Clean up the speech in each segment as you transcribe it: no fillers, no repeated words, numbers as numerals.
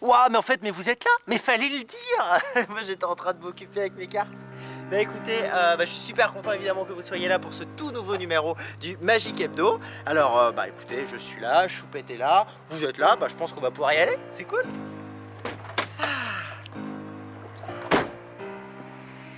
Ouah, mais en fait, mais vous êtes là. Mais fallait le dire. Moi, j'étais en train de m'occuper avec mes cartes. Bah écoutez, je suis super content évidemment que vous soyez là pour ce tout nouveau numéro du Magic Hebdo. Alors, bah écoutez, je suis là, Choupette est là, vous êtes là, bah je pense qu'on va pouvoir y aller. C'est cool.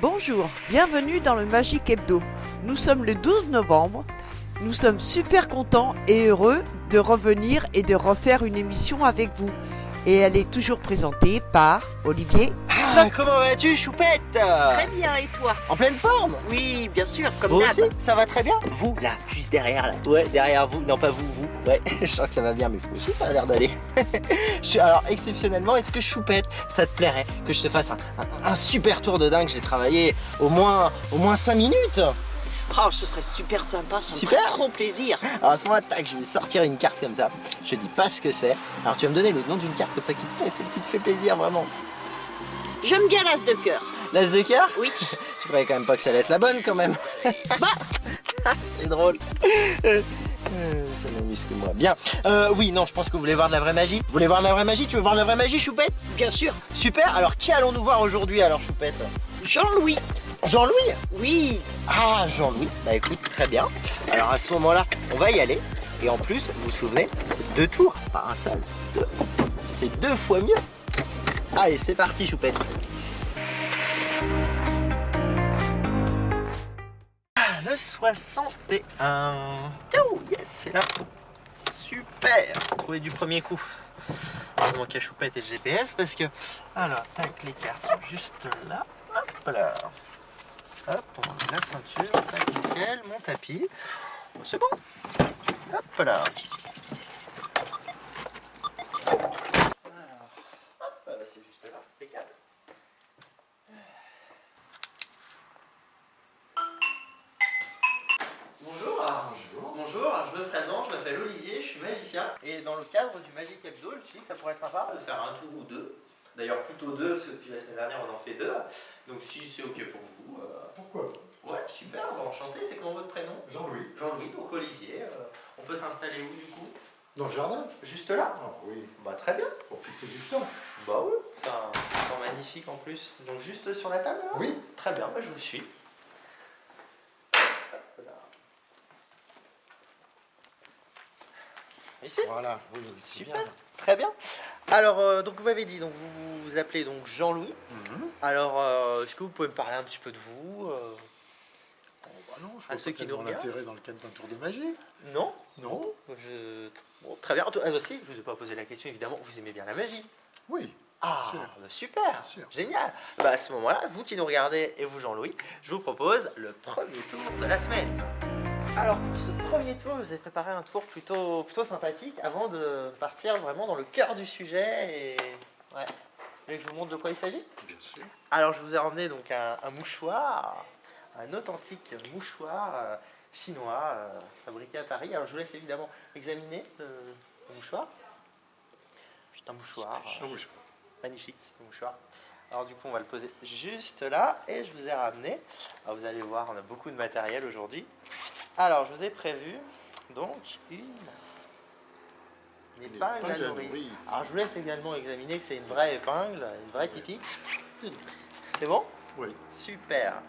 Bonjour, bienvenue dans le Magic Hebdo. Nous sommes le 12 novembre. Nous sommes super contents et heureux de revenir et de refaire une émission avec vous. Et elle est toujours présentée par Olivier. Comment vas-tu, Choupette? Très bien, et toi? En pleine forme? Oui, bien sûr, comme Vous d'hab. aussi? Ça va très bien? Vous, là, juste derrière, là. Ouais, derrière vous. Non, pas vous, vous. Ouais, je sens que ça va bien, mais vous aussi, ça a l'air d'aller. Alors, exceptionnellement, est-ce que Choupette, ça te plairait que je te fasse un super tour de dingue? J'ai travaillé au moins 5 minutes. Oh, ce serait super sympa, ça Super. me ferait trop plaisir. Alors à ce moment-là, tac, je vais sortir une carte comme ça. Je dis pas ce que c'est. Alors tu vas me donner le nom d'une carte comme ça qui te plaît, celle qui te fait plaisir vraiment. J'aime bien l'as de cœur. L'as de cœur? Oui. Tu croyais quand même pas que ça allait être la bonne quand même. C'est drôle. Ça m'amuse que moi. Bien. Oui, non, je pense que vous voulez voir de la vraie magie. Vous voulez voir de la vraie magie? Tu veux voir de la vraie magie, Choupette? Bien sûr. Super. Alors qui allons-nous voir aujourd'hui alors, Choupette? Jean-Louis. Jean-Louis? Oui. Ah, Jean-Louis. Bah écoute, très bien. Alors à ce moment-là, on va y aller. Et en plus, vous vous souvenez, 2 tours, pas un seul. 2. C'est 2 fois mieux. Allez, c'est parti, Choupette. Le 61. Oh, yes, c'est là. Super. Trouvé du premier coup. Heureusement qu'il y a Choupette et le GPS parce que... Alors, tac, les cartes sont juste là. Hop là. Hop, on met la ceinture, tac, nickel, mon tapis. C'est bon. Hop là. Alors, hop, bah, c'est juste là, impeccable. Bonjour. Bonjour, alors je me présente, je m'appelle Olivier, je suis magicien. Et dans le cadre du Magic Hebdo, je me suis dit que ça pourrait être sympa de faire un tour ou deux. D'ailleurs plutôt 2, parce que depuis la semaine dernière on en fait 2. Donc si c'est ok pour vous... Pourquoi? Ouais, super, enchanté. C'est comment votre prénom? Jean-Louis. Jean-Louis, donc Olivier. On peut s'installer où du coup? Dans le jardin? Juste là? Ah oui, Bah très bien. profitez du temps. Bah oui, c'est un temps magnifique en plus. Donc juste sur la table là? Oui. Très bien, bah, je vous suis. Hop là. Ici? Voilà, oui, c'est Super, bien. très bien. Alors, donc vous m'avez dit, donc vous vous appelez donc Jean-Louis. Alors, est-ce que vous pouvez me parler un petit peu de vous? Bah non, je À vois ceux pas qui nous tellement regardent. l'intérêt dans le cadre d'un tour de magie. Non? Non. Bon, très bien. Ah, aussi, je ne vous ai pas posé la question, évidemment, vous aimez bien la magie? Oui, Ah, sûr. bah super, Bien sûr. génial. Bah, à ce moment-là, vous qui nous regardez et vous Jean-Louis, je vous propose le premier tour de la semaine. Alors pour ce premier tour, je vous ai préparé un tour plutôt sympathique avant de partir vraiment dans le cœur du sujet et... Ouais. Vous voulez que je vous montre de quoi il s'agit? Bien sûr. Alors je vous ai emmené donc un mouchoir, un authentique mouchoir chinois fabriqué à Paris. Alors je vous laisse évidemment examiner le mouchoir. C'est un mouchoir magnifique, le mouchoir. Alors du coup on va le poser juste là et je vous ai ramené. Alors vous allez voir, on a beaucoup de matériel aujourd'hui. Alors je vous ai prévu donc une épingle à nourrice. Alors je vous laisse également examiner que c'est une vraie épingle, une vraie typique. C'est bon? Oui. Super.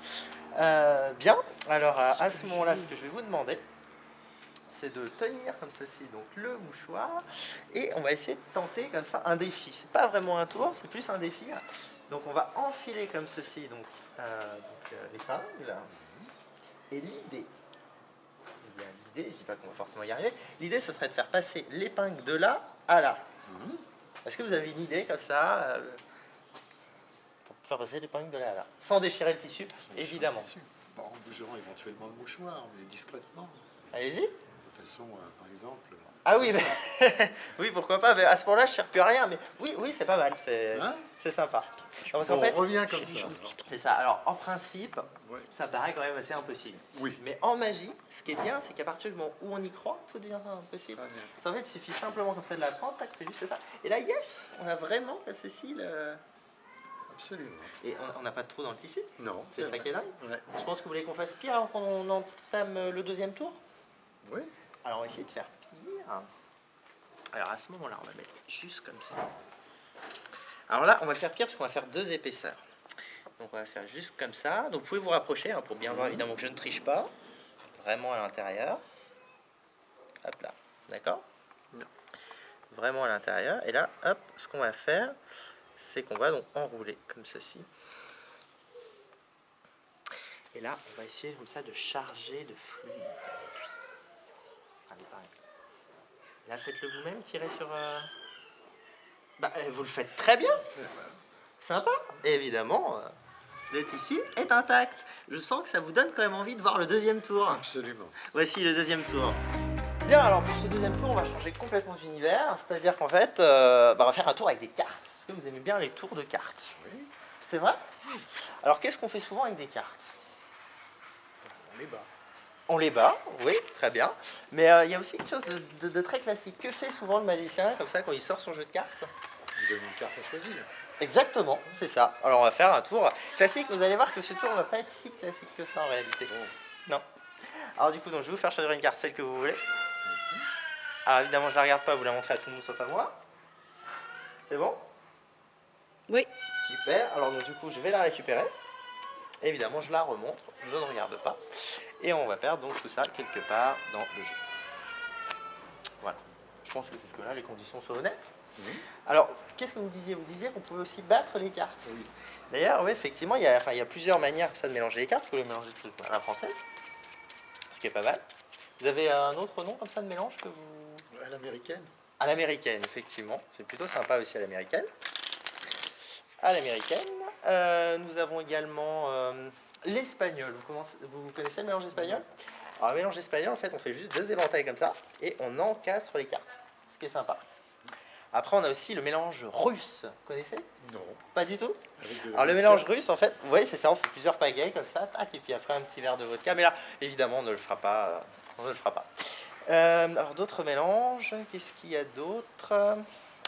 Bien. Alors à ce moment-là, ce que je vais vous demander, c'est de tenir comme ceci donc le mouchoir et on va essayer de tenter comme ça un défi. C'est pas vraiment un tour, c'est plus un défi. Donc on va enfiler comme ceci donc l'épingle. Et l'idée, je dis pas qu'on va forcément y arriver. L'idée, ce serait de faire passer l'épingle de là à là. Est-ce que vous avez une idée comme ça pour faire passer l'épingle de là à là, sans déchirer le tissu, évidemment. Bon, en bougerant éventuellement le mouchoir, mais discrètement. Allez-y. De façon, par exemple... Ah oui, mais... oui, pourquoi pas. Mais à ce moment-là, je ne cherche plus rien. Mais oui, c'est pas mal. C'est sympa. Parce qu'en fait, on revient comme ça. c'est ça. Alors, en principe, Ouais. ça paraît quand même assez impossible. Oui. Mais en magie, ce qui est bien, c'est qu'à partir du moment où on y croit, tout devient impossible. Très bien. En fait, il suffit simplement comme ça de la prendre, tac, c'est juste ça. Et là, yes, on a vraiment la Cécile. Absolument. Et on n'a pas de trou dans le tissu. Non. C'est ça qui est dingue. Ouais. Je pense que vous voulez qu'on fasse pire avant qu'on entame le deuxième tour. Oui. Alors, on va essayer de faire pire. Alors, à ce moment-là, on va mettre juste comme ça. Alors là, on va faire pire parce qu'on va faire 2 épaisseurs. Donc on va faire juste comme ça. Donc vous pouvez vous rapprocher hein, pour bien voir évidemment que je ne triche pas. Vraiment à l'intérieur. Hop là, d'accord? Non. Vraiment à l'intérieur. Et là, hop, ce qu'on va faire, c'est qu'on va donc enrouler comme ceci. Et là, on va essayer comme ça de charger de fluide. Allez, pareil. Là, faites-le vous-même, tirez sur... Bah, vous le faites très bien. Sympa. Et évidemment, d'être ici est intact. Je sens que ça vous donne quand même envie de voir le deuxième tour. Absolument. Voici le deuxième tour. Bien, alors pour ce deuxième tour, on va changer complètement d'univers. C'est-à-dire qu'en fait, on va faire un tour avec des cartes. Est-ce que vous aimez bien les tours de cartes? Oui. C'est vrai? Alors, qu'est-ce qu'on fait souvent avec des cartes? On les bat. On les bat, oui, très bien. Mais il y a aussi quelque chose de très classique. Que fait souvent le magicien, comme ça, quand il sort son jeu de cartes? Il donne une carte à choisir. Exactement, c'est ça. Alors, on va faire un tour classique. Vous allez voir que ce tour ne va pas être si classique que ça en réalité. Non. Alors, du coup, donc, je vais vous faire choisir une carte, celle que vous voulez. Alors, évidemment, je ne la regarde pas, vous la montrez à tout le monde sauf à moi. C'est bon? Oui. Super. Alors, donc, du coup, je vais la récupérer. Évidemment, je la remontre. Je ne regarde pas. Et on va perdre donc tout ça quelque part dans le jeu. Voilà. Je pense que jusque-là, les conditions sont honnêtes. Alors, qu'est-ce que vous disiez? Vous disiez qu'on pouvait aussi battre les cartes. Oui. D'ailleurs, oui, effectivement, il y a plusieurs manières ça, de mélanger les cartes. Vous pouvez les mélanger toutes à la française, ce qui est pas mal. Vous avez un autre nom comme ça de mélange que vous... À l'américaine. À l'américaine, effectivement. C'est plutôt sympa aussi à l'américaine. À l'américaine. Nous avons également l'espagnol. Vous connaissez le mélange espagnol? Alors, le mélange espagnol, en fait, on fait juste 2 éventails comme ça et on encastre les cartes, ce qui est sympa. Après, on a aussi le mélange russe. Vous connaissez? Non. Pas du tout? Avec de Alors, le mélange russe, en fait, vous voyez, c'est ça, on fait plusieurs pagaies comme ça, tac, et puis après un petit verre de vodka. Mais là, évidemment, on ne le fera pas. On ne le fera pas. Alors, d'autres mélanges, qu'est-ce qu'il y a d'autre?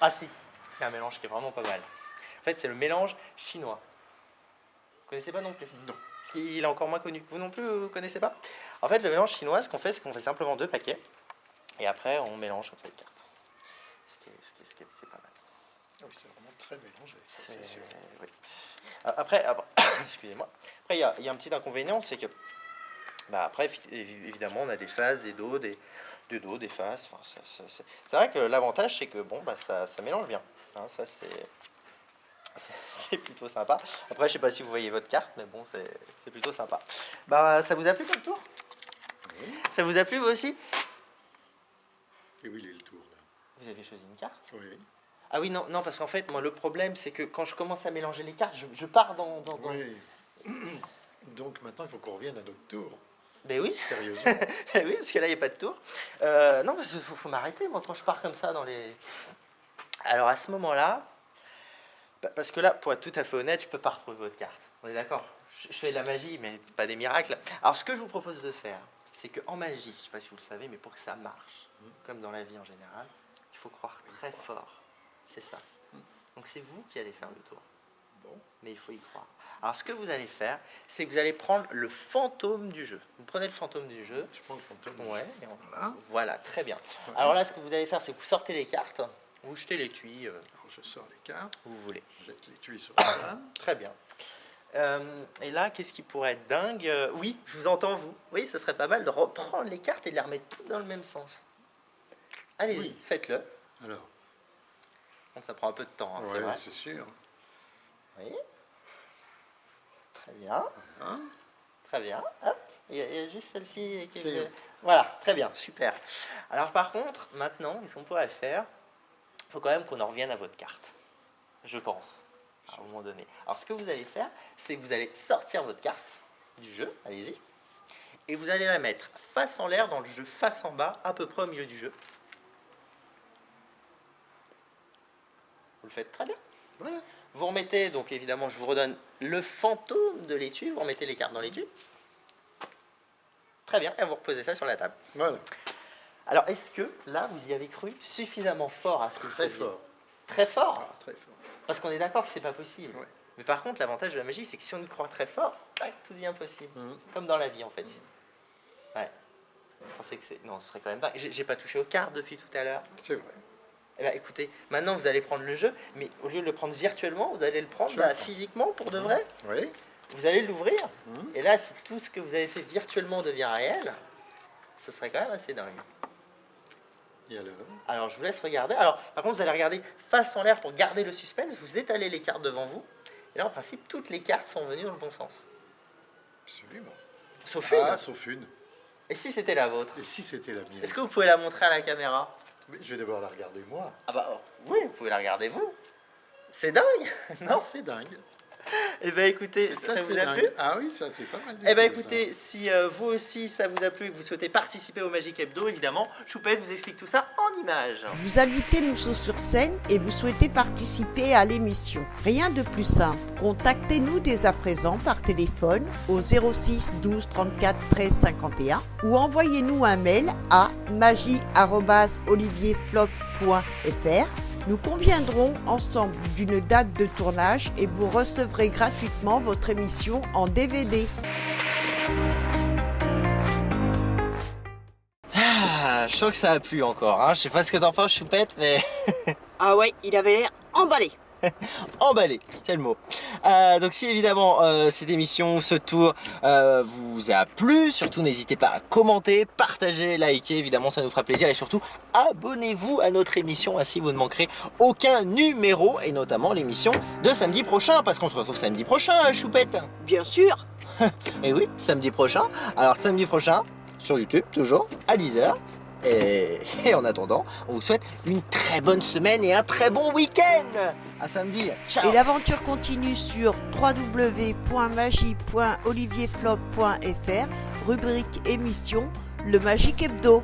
Ah si, c'est un mélange qui est vraiment pas mal. En fait, c'est le mélange chinois. Vous connaissez pas non plus? Non. Parce qu'il est encore moins connu. Vous non plus, vous connaissez pas? En fait, le mélange chinois, ce qu'on fait, c'est qu'on fait simplement 2 paquets. Et après, on mélange comme ça les cartes. C'est pas mal. Ah oui, c'est vraiment très mélangé. ça, C'est- c'est sûr. oui. Après, excusez-moi. Après, il y a un petit inconvénient, c'est que, bah, après, évidemment, on a des faces, des dos, des faces. Enfin, c'est vrai que l'avantage, c'est que bon, bah, ça mélange bien. Hein, ça, c'est plutôt sympa. Après, je sais pas si vous voyez votre carte, mais bon, c'est plutôt sympa. Bah, ça vous a plu comme tour? Oui. Ça vous a plu vous aussi? Et oui, il est le tour là. Vous avez choisi une carte? Oui. Ah oui, non, parce qu'en fait, moi, le problème, c'est que quand je commence à mélanger les cartes, je pars dans... Oui. Donc maintenant, il faut qu'on revienne à notre tour. Ben oui, Sérieusement. oui, parce que là, il n'y a pas de tour. Non, parce qu'il faut m'arrêter, moi, quand je pars comme ça dans les... Alors, à ce moment-là, parce que là, pour être tout à fait honnête, je peux pas retrouver votre carte. On est d'accord? Je fais de la magie, mais pas des miracles. Alors, ce que je vous propose de faire, c'est qu'en magie, je ne sais pas si vous le savez, mais pour que ça marche, comme dans la vie en général, il faut croire très fort. C'est ça. Donc, c'est vous qui allez faire le tour. Bon. Mais il faut y croire. Alors, ce que vous allez faire, c'est que vous allez prendre le fantôme du jeu. Vous prenez le fantôme du jeu. Tu prends le fantôme. Ouais. Voilà. Voilà, très bien. Alors là, ce que vous allez faire, c'est que vous sortez les cartes, vous jetez l'étui, Alors, je sors les cartes, où vous voulez. je jette l'étui sur la table. Très bien. Et là, qu'est-ce qui pourrait être dingue? Oui, je vous entends, vous. Oui, ce serait pas mal de reprendre les cartes et de les remettre toutes dans le même sens. Allez-y, Oui. faites-le. Alors, Bon, ça prend un peu de temps, hein, c'est ouais, vrai. c'est sûr. Oui. Très bien. Hein? Très bien. Hop. Il y a juste celle-ci qui Qui est- Voilà, très bien, super. Alors par contre, maintenant, qu'est-ce qu'on pourrait faire? Il faut quand même qu'on en revienne à votre carte. Je pense. À un moment donné. Alors ce que vous allez faire, c'est que vous allez sortir votre carte du jeu, allez-y, et vous allez la mettre face en l'air dans le jeu, face en bas, à peu près au milieu du jeu. Vous le faites très bien. Voilà. Vous remettez, donc évidemment, je vous redonne le fantôme de l'étui, vous remettez les cartes dans l'étui. Très bien, et vous reposez ça sur la table. Voilà. Alors, est-ce que là, vous y avez cru suffisamment fort à ce que vous Très faisiez? fort. Très fort? Ah, très fort. Parce qu'on est d'accord que c'est pas possible. Ouais. Mais par contre, l'avantage de la magie, c'est que si on y croit très fort, tac, tout devient possible. Mhm. Comme dans la vie, en fait. Ouais. Je pensais que c'est... Non, ce serait quand même dingue. J'ai pas touché aux cartes depuis tout à l'heure. C'est vrai. Eh ben, écoutez, maintenant vous allez prendre le jeu, mais au lieu de le prendre virtuellement, vous allez le prendre physiquement pour de vrai. Oui. Vous allez l'ouvrir, Mhm. et là, si tout ce que vous avez fait virtuellement devient réel, ce serait quand même assez dingue. Et Alors, je vous laisse regarder. Alors, par contre, vous allez regarder face en l'air pour garder le suspense. Vous étalez les cartes devant vous. Et là, en principe, toutes les cartes sont venues dans le bon sens. Absolument. Sauf une. Ah, sauf une. Et si c'était la vôtre? Et si c'était la mienne? Est-ce que vous pouvez la montrer à la caméra? Mais je vais d'abord la regarder moi. Ah bah, oui, vous pouvez la regarder vous. C'est dingue, non? C'est dingue. Eh ben écoutez, ça vous a plu? Ah oui, ça c'est pas mal. Eh ben écoutez, si vous aussi ça vous a plu et que vous souhaitez participer au Magic Hebdo, évidemment, Choupette vous explique tout ça en images. Vous invitez Mousseau sur scène et vous souhaitez participer à l'émission. Rien de plus simple. Contactez-nous dès à présent par téléphone au 06 12 34 13 51 ou envoyez-nous un mail à magie@olivierfloc.fr. Nous conviendrons ensemble d'une date de tournage et vous recevrez gratuitement votre émission en DVD. Ah, je sens que ça a plu encore, hein. Je sais pas ce que t'en penses, Choupette, mais Ah ouais, il avait l'air emballé. emballé, c'est le mot. Donc si évidemment cette émission, ce tour vous a plu, surtout n'hésitez pas à commenter, partager, liker, évidemment ça nous fera plaisir et surtout abonnez-vous à notre émission, ainsi vous ne manquerez aucun numéro et notamment l'émission de samedi prochain parce qu'on se retrouve samedi prochain, Choupette. Bien sûr. Et oui, samedi prochain. Alors samedi prochain sur YouTube toujours à 10h. Et en attendant, on vous souhaite une très bonne semaine et un très bon week-end. À samedi. Ciao. Et l'aventure continue sur www.magie.olivierfloc.fr, rubrique émission, le Magic Hebdo.